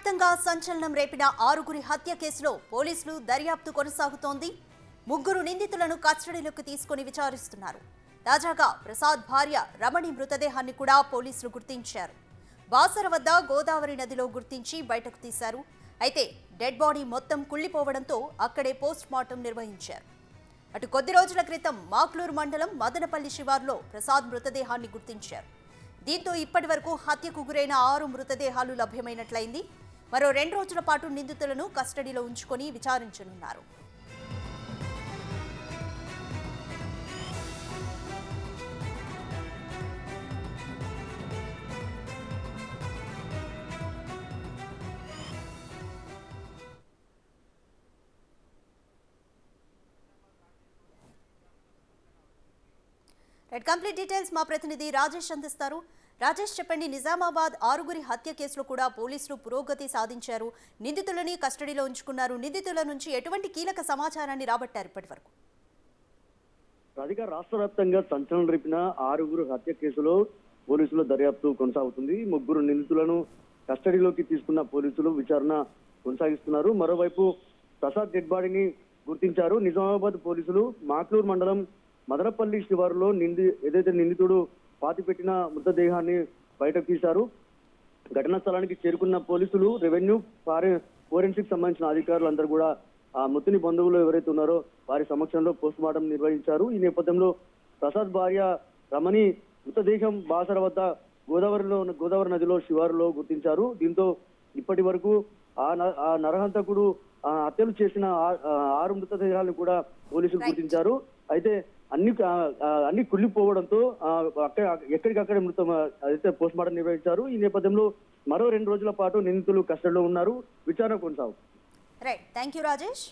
వ్యాప్తంగా సంచలనం రేపిన ఆరుగురి హత్య కేసులో పోలీసులు దర్యాప్తు కొనసాగుతోంది. ముగ్గురు నిందితులను కస్టడీలోకి తీసుకుని విచారిస్తున్నారు. తాజాగా ప్రసాద్ భార్య రమణి మృతదేహాన్ని కూడా పోలీసులు గుర్తించారు. బాసర వద్ద గోదావరి నదిలో గుర్తించి బయటకు తీశారు. అయితే డెడ్ బాడీ మొత్తం కుళ్లిపోవడంతో అక్కడే పోస్ట్ మార్టం నిర్వహించారు. అటు కొద్ది రోజుల క్రితం మాక్లూరు మండలం మదనపల్లి శివార్లో ప్రసాద్ మృతదేహాన్ని గుర్తించారు. దీంతో ఇప్పటి వరకు హత్యకు గురైన 6 మృతదేహాలు లభ్యమైనట్లయింది. మరో 2 రోజుల పాటు నిందితులను కస్టడీలో ఉంచుకొని విచారించనున్నారు. కంప్లీట్ డీటెయిల్స్ మా ప్రతినిధి రాజేష్ అందిస్తారు. రాజేష్, చెప్పండి, నిజామాబాద్ ఆరుగురి హత్య కేసులో కూడా పోలీసులు పురోగతి సాధించారు. నిందితులని కస్టడీలో ఉంచుకున్నారు. నిందితుల నుంచి ఎటువంటి కీలక సమాచారాన్ని రాబట్టారు ఇప్పటి వరకు? రాష్ట్ర వ్యాప్తంగా సంచలనం రేపిన ఆరుగురు హత్య కేసులో పోలీసుల దర్యాప్తు కొనసాగుతుంది. ముగ్గురు నిందితులను కస్టడీలోకి తీసుకున్న పోలీసులు విచారణ కొనసాగిస్తున్నారు. మరోవైపు ప్రసాద్ డెడ్ బాడీని గుర్తించారు. నిజామాబాద్ పోలీసులు మాక్లూరు మండలం మదనపల్లి శివారులో ఏదైతే నిందితుడు పాతిపెట్టిన మృతదేహాన్ని బయటకు తీశారు. ఘటనా స్థలానికి చేరుకున్న పోలీసులు, రెవెన్యూ, ఫోరెన్సిక్ సంబంధించిన అధికారులు అందరూ కూడా ఆ మృతుని బంధువులు ఎవరైతే ఉన్నారో వారి సమక్షంలో పోస్ట్ మార్టం నిర్వహించారు. ఈ నేపథ్యంలో ప్రసాద్ భార్య రమణి మృతదేహం బాసర వద్ద గోదావరి నదిలో శివారులో గుర్తించారు. దీంతో ఇప్పటి వరకు ఆ నరహంతకుడు హత్యలు చేసిన 6 మృతదేహాలను కూడా పోలీసులు గుర్తించారు. అయితే అన్ని కుళ్ళిపోవడంతో ఎక్కడికక్కడే అయితే పోస్ట్ మార్టం నిర్వహించారు. ఈ నేపథ్యంలో మరో 2 రోజుల పాటు నిందితులు కస్టడీలో ఉన్నారు. విచారణ కొనసాగుతుంది. Right, thank you Rajesh.